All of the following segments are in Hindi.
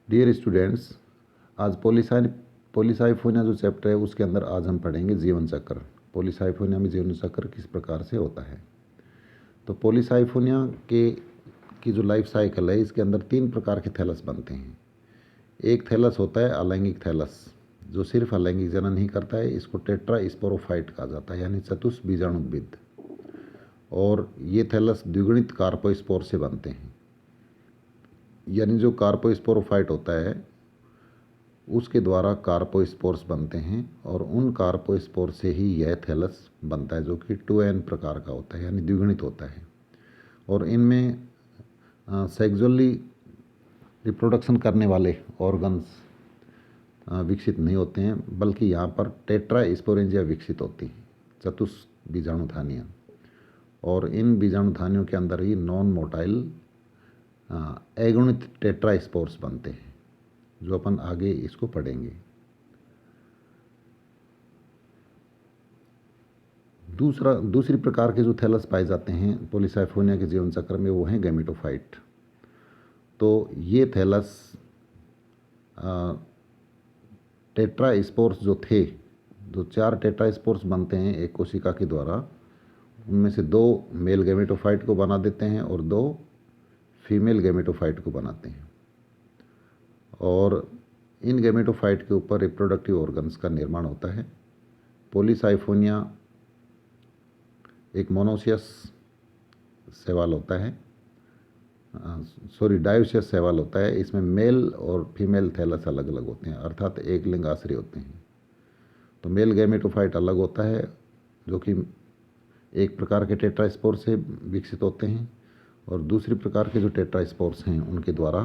डियर स्टूडेंट्स, आज पॉलीसाइफोनिया जो चैप्टर है उसके अंदर आज हम पढ़ेंगे जीवन चक्र। पॉलीसाइफोनिया में जीवन चक्र किस प्रकार से होता है। तो पॉलीसाइफोनिया की जो लाइफ साइकिल है, इसके अंदर 3 प्रकार के थैलस बनते हैं। एक थैलस होता है अलैंगिक थैलस, जो सिर्फ अलैंगिक जनन ही करता है। इसको टेट्रास्पोरोफाइट कहा जाता है, यानी चतुष्बीजाणुद्भिद। और ये थैलस द्विगुणित कार्पोस्पोर से बनते हैं, यानी जो कार्पोस्पोरोफाइट होता है उसके द्वारा कार्पोस्पोर्स बनते हैं, और उन कार्पोस्पोर से ही यह थैलस बनता है, जो कि 2n प्रकार का होता है, यानी द्विगुणित होता है। और इनमें सेक्सुअली रिप्रोडक्शन करने वाले ऑर्गन्स विकसित नहीं होते हैं, बल्कि यहाँ पर टेट्रास्पोरेंजिया विकसित होती हैं, चतुष्बीजाणुधानियाँ। और इन बीजाणुधानियों के अंदर ही नॉन मोटाइल अगुणित टेट्रास्पोर्स बनते हैं, जो अपन आगे इसको पढ़ेंगे। दूसरी प्रकार के जो थैलस पाए जाते हैं पॉलीसाइफोनिया के जीवन चक्र में, वो हैं गैमेटोफाइट। तो ये थैलस टेट्रास्पोर्स जो थे, जो 4 टेट्रास्पोर्स बनते हैं एक कोशिका के द्वारा, उनमें से 2 मेल गैमेटोफाइट को बना देते हैं और 2 फीमेल गैमेटोफाइट को बनाते हैं। और इन गैमेटोफाइट के ऊपर रिप्रोडक्टिव ऑर्गन्स का निर्माण होता है। पॉलीसाइफोनिया एक मोनोसियस शैवाल होता है, डायोसियस शैवाल होता है। इसमें मेल और फीमेल थैलस अलग अलग होते हैं, अर्थात एक लिंगाश्रय होते हैं। तो मेल गैमेटोफाइट अलग होता है, जो कि एक प्रकार के टेट्रास्पोर से विकसित होते हैं, और दूसरी प्रकार के जो टेट्रास्पोर्स हैं उनके द्वारा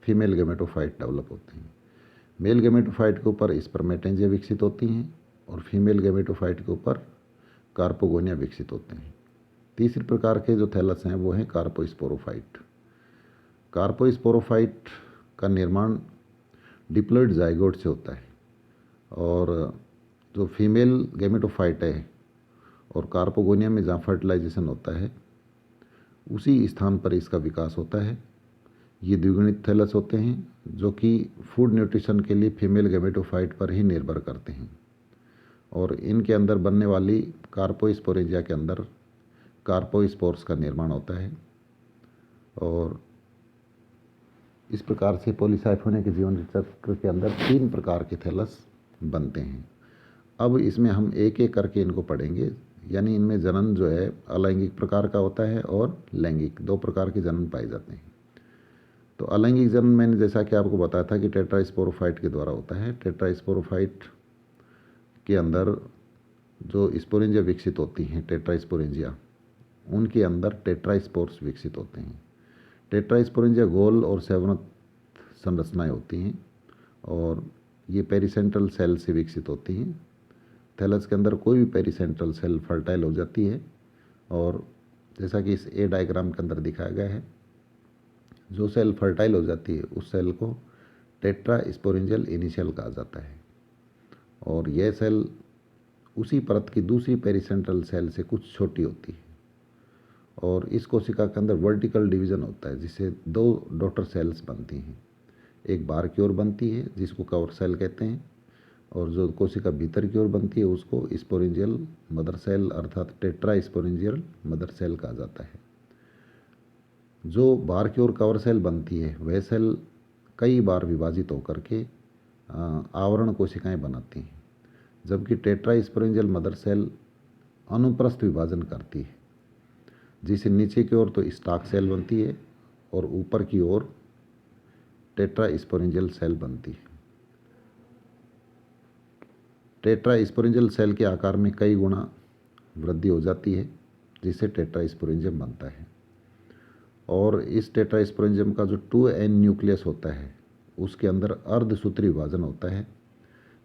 फीमेल गैमेटोफाइट डेवलप होते हैं। मेल गैमेटोफाइट के ऊपर स्पर्मेटेंजिया विकसित होती हैं, और फीमेल गैमेटोफाइट के ऊपर कार्पोगोनिया विकसित होते हैं। तीसरी प्रकार के जो थैलस हैं वो हैं कार्पोस्पोरोफाइट। कार्पोस्पोरोफाइट का निर्माण डिप्लॉइड जाइगोट से होता है, और जो फीमेल गैमेटोफाइट है और कार्पोगोनिया में जहाँ फर्टिलाइजेशन होता है, उसी स्थान पर इसका विकास होता है। ये द्विगुणित थैलस होते हैं, जो कि फूड न्यूट्रिशन के लिए फीमेल गैमेटोफाइट पर ही निर्भर करते हैं। और इनके अंदर बनने वाली कार्पोस्पोरेंजिया के अंदर कार्पोस्पोर्स का निर्माण होता है। और इस प्रकार से पॉलीसाइफोनिया के जीवन चक्र के अंदर 3 प्रकार के थैलस बनते हैं। अब इसमें हम एक एक करके इनको पढ़ेंगे, यानी इनमें जनन जो है अलैंगिक प्रकार का होता है और लैंगिक, 2 प्रकार के जनन पाए जाते हैं। तो अलैंगिक जनन मैंने जैसा कि आपको बताया था कि टेट्रास्पोरोफाइट के द्वारा होता है। टेट्रास्पोरोफाइट के अंदर जो स्पोरेंजिया विकसित होती हैं, टेट्रास्पोरेंजिया, उनके अंदर टेट्रास्पोर्स विकसित होते हैं। टेट्रास्पोरेंजिया गोल और सेवनत संरचनाएं होती हैं, और ये पेरिसेंट्रल सेल से विकसित होती हैं। थैलस के अंदर कोई भी पेरिसेंट्रल सेल फर्टाइल हो जाती है, और जैसा कि इस ए डायग्राम के अंदर दिखाया गया है, जो सेल फर्टाइल हो जाती है उस सेल को टेट्रास्पोरेंजियल इनिशियल कहा जाता है। और यह सेल उसी परत की दूसरी पेरिसेंट्रल सेल से कुछ छोटी होती है, और इस कोशिका के अंदर वर्टिकल डिवीजन होता है, जिससे 2 डॉटर सेल्स बनती हैं। एक बाहर की ओर बनती है जिसको कवर सेल कहते हैं, और जो कोशिका भीतर की ओर बनती है उसको स्पोरेंजियल मदर सेल अर्थात टेट्रास्पोरेंजियल मदर सेल कहा जाता है। जो बाहर की ओर कवर सेल बनती है वह सेल कई बार विभाजित होकर के आवरण कोशिकाएं बनाती हैं, जबकि टेट्रास्पोरेंजियल मदर सेल अनुप्रस्थ विभाजन करती है, जिसे नीचे की ओर तो स्टाक सेल बनती है और ऊपर की ओर टेट्रास्पोरेंजियल सेल बनती है। टेट्रास्पोरेंजियल सेल के आकार में कई गुना वृद्धि हो जाती है, जिससे टेट्रास्पोरेंजियम बनता है। और इस टेट्रास्पोरेंजियम का जो 2n न्यूक्लियस होता है उसके अंदर अर्धसूत्री विभाजन होता है,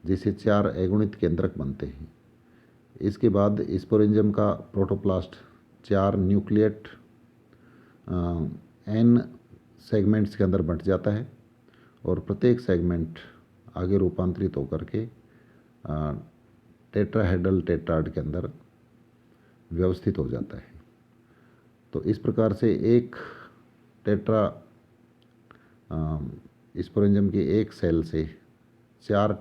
जिससे 4 अगुणित केंद्रक बनते हैं। इसके बाद स्पोरेंजियम का प्रोटोप्लास्ट 4 न्यूक्लिएट n सेगमेंट्स के अंदर बंट जाता है, और प्रत्येक सेगमेंट आगे रूपांतरित होकर के टेट्राहेड्रल टेट्राड के अंदर व्यवस्थित हो जाता है। तो इस प्रकार से एक टेट्रा स्पोरेंजियम की एक सेल से 4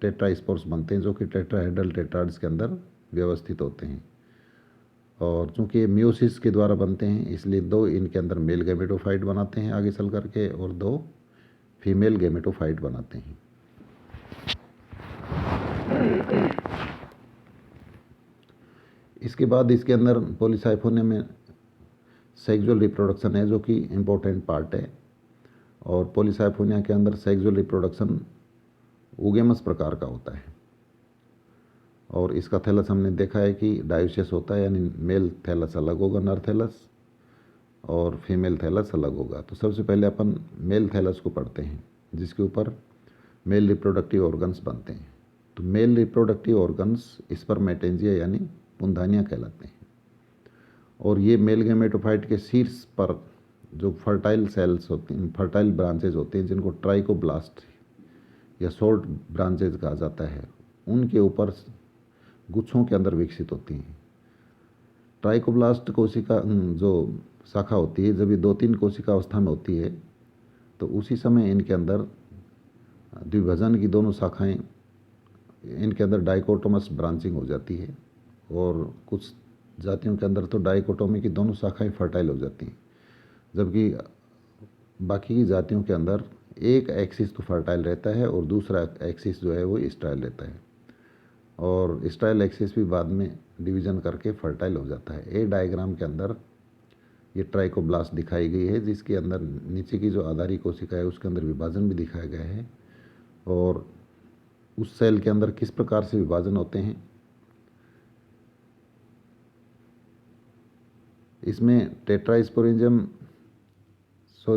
टेट्रास्पोर्स बनते हैं, जो कि टेट्राहेड्रल टेट्राड्स के अंदर व्यवस्थित होते हैं। और चूँकि ये म्यूसिस के द्वारा बनते हैं, इसलिए 2 इनके अंदर मेल गैमेटोफाइट बनाते हैं आगे चल करके, और 2 फीमेल गैमेटोफाइट बनाते हैं। इसके बाद इसके अंदर पॉलीसाइफोनियम में सेक्सुअल रिप्रोडक्शन है, जो कि इम्पोर्टेंट पार्ट है। और पॉलीसाइफोनिया के अंदर सेक्सुअल रिप्रोडक्शन ओगेमस प्रकार का होता है। और इसका थैलस हमने देखा है कि डायोसियस होता है, यानी मेल थैलस अलग होगा नर थैलस, और फीमेल थैलस अलग होगा। तो सबसे पहले अपन मेल थैलस को पढ़ते हैं, जिसके ऊपर मेल रिप्रोडक्टिव ऑर्गन्स बनते हैं। तो मेल रिप्रोडक्टिव ऑर्गन्स स्पर्मेटेंजिया यानी पुंधानियाँ कहलाते हैं। और ये मेल गैमेटोफाइट के शीर्ष पर जो फर्टाइल सेल्स होती हैं, फर्टाइल ब्रांचेज होते हैं, जिनको ट्राइकोब्लास्ट या शॉर्ट ब्रांचेज कहा जाता है, उनके ऊपर गुच्छों के अंदर विकसित होती हैं। ट्राइकोब्लास्ट कोशिका जो शाखा होती है, जब ये 2-3 कोशिका अवस्था में होती है, तो उसी समय इनके अंदर द्विभजन की दोनों शाखाएं, इनके अंदर डाइकोटोमस ब्रांचिंग हो जाती है। और कुछ जातियों के अंदर तो डाइकोटोमी की दोनों शाखाएं फर्टाइल हो जाती हैं, जबकि बाकी की जातियों के अंदर एक एक्सिस तो फर्टाइल रहता है और दूसरा एक्सिस जो है वो स्टेराइल रहता है। और स्टेराइल एक्सिस भी बाद में डिवीज़न करके फर्टाइल हो जाता है। ए डायग्राम के अंदर ये ट्राइकोब्लास्ट दिखाई गई है, जिसके अंदर नीचे की जो आधारी कोशिका है उसके अंदर विभाजन भी दिखाया गया है, और उस सेल के अंदर किस प्रकार से विभाजन होते हैं। इसमें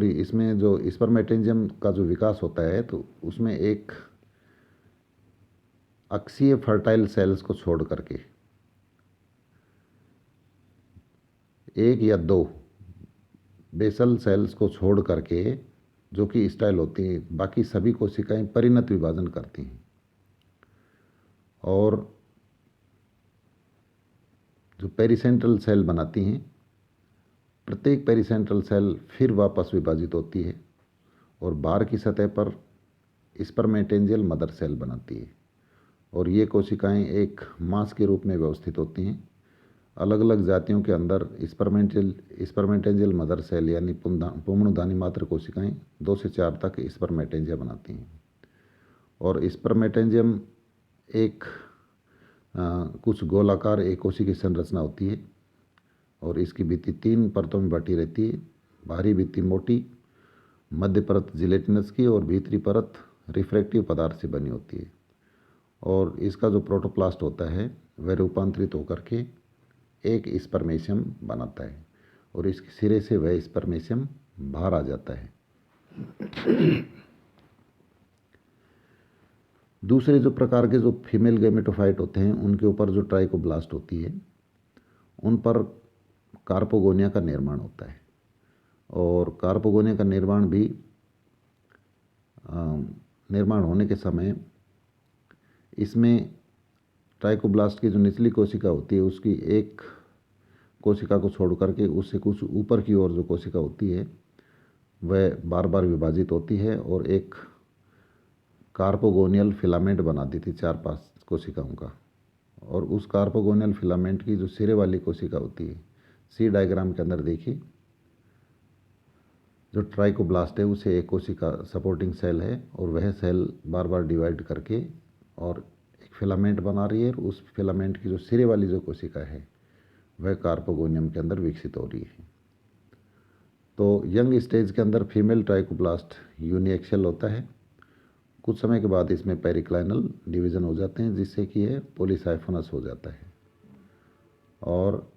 इसमें जो स्पर्मेटेंजियम का जो विकास होता है, तो उसमें एक अक्षीय फर्टाइल सेल्स को छोड़ करके 1 या 2 बेसल सेल्स को छोड़ करके, जो कि स्टाइल होती हैं, बाकी सभी कोशिकाएं परिणत विभाजन करती हैं। और जो पेरिसेंट्रल सेल बनाती हैं, प्रत्येक पेरिसेंट्रल सेल फिर वापस विभाजित होती है और बाहर की सतह पर स्पर्मेटेंजियल मदर सेल बनाती है। और ये कोशिकाएं एक मास के रूप में व्यवस्थित होती हैं। अलग अलग जातियों के अंदर स्पर्मेटेंजियल मदर सेल यानी पुंमणुधानी मात्र कोशिकाएं 2 से 4 तक स्पर्मेटेंजिया बनाती हैं। और स्पर्मेटेंजियम एक कुछ गोलाकार एकोशी की संरचना होती है, और इसकी भित्ति 3 परतों में बटी रहती है। बाहरी भित्ति मोटी, मध्य परत जिलेटिनस की, और भीतरी परत रिफ्रैक्टिव पदार्थ से बनी होती है। और इसका जो प्रोटोप्लास्ट होता है वह रूपांतरित होकर के एक स्पर्मेशियम बनाता है, और इसके सिरे से वह स्पर्मेशियम बाहर आ जाता है। दूसरे जो प्रकार के जो फीमेल गैमेटोफाइट होते हैं, उनके ऊपर जो ट्राइकोब्लास्ट होती है, उन पर कार्पोगोनिया का निर्माण होता है। और कार्पोगोनिया का निर्माण भी निर्माण होने के समय इसमें ट्राइकोब्लास्ट की जो निचली कोशिका होती है, उसकी एक कोशिका को छोड़ करके उससे कुछ ऊपर की ओर जो कोशिका होती है वह बार बार विभाजित होती है और एक कार्पोगोनियल फिलामेंट बना देती 4-5 कोशिकाओं का। और उस कार्पोगोनियल फिलामेंट की जो सिरे वाली कोशिका होती है, सी डायग्राम के अंदर देखिए, जो ट्राइकोब्लास्ट है उसे एक कोशिका सपोर्टिंग सेल है, और वह सेल बार बार डिवाइड करके और एक फिलामेंट बना रही है। और उस फिलामेंट की जो सिरे वाली जो कोशिका है वह कार्पोगोनियम के अंदर विकसित हो रही है। तो यंग स्टेज के अंदर फीमेल ट्राइकोब्लास्ट यूनिएक्सियल होता है। कुछ समय के बाद इसमें पेरिक्लाइनल डिवीज़न हो जाते हैं, जिससे कि यह पॉलीसाइफोनस हो जाता है। और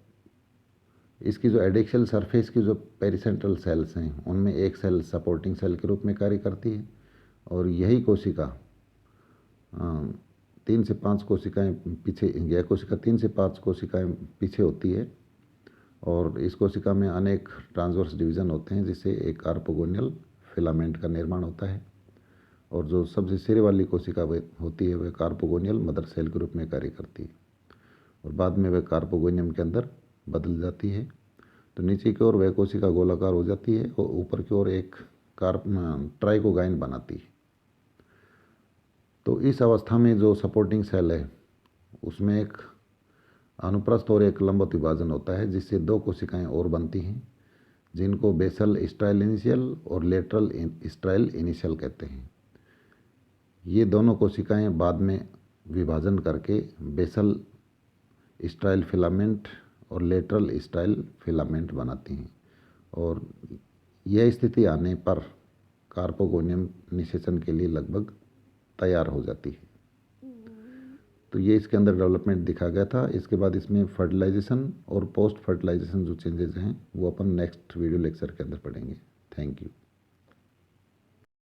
इसकी जो एडेक्सियल सरफेस की जो पेरिसेंट्रल सेल्स हैं, उनमें एक सेल सपोर्टिंग सेल के रूप में कार्य करती है, और यही कोशिका 3 से 5 कोशिकाएं पीछे, यह कोशिका 3 से 5 कोशिकाएं पीछे होती है। और इस कोशिका में अनेक ट्रांसवर्स डिवीज़न होते हैं, जिससे एक कार्पोगोनियल फिलामेंट का निर्माण होता है। और जो सबसे सिरे वाली कोशिका होती है वह कार्पोगोनियल मदर सेल के रूप में कार्य करती है, और बाद में वह कार्पोगोनियम के अंदर बदल जाती है। तो नीचे की ओर वह कोशिका गोलाकार हो जाती है, और ऊपर की ओर एक ट्राइकोगाइन बनाती है। तो इस अवस्था में जो सपोर्टिंग सेल है उसमें एक अनुप्रस्थ और एक लंबवत विभाजन होता है, जिससे दो कोशिकाएं और बनती हैं जिनको बेसल स्टाइल इनिशियल और लेटरल स्टाइल इनिशियल कहते हैं। ये दोनों कोशिकाएं बाद में विभाजन करके बेसल स्टाइल फिलामेंट और लेटरल स्टाइल फिलामेंट बनाती हैं, और यह स्थिति आने पर कार्पोगोनियम निषेचन के लिए लगभग तैयार हो जाती है। तो ये इसके अंदर डेवलपमेंट दिखा गया था। इसके बाद इसमें फर्टिलाइजेशन और पोस्ट फर्टिलाइजेशन जो चेंजेस हैं वो अपन नेक्स्ट वीडियो लेक्चर के अंदर पढ़ेंगे। Thank you.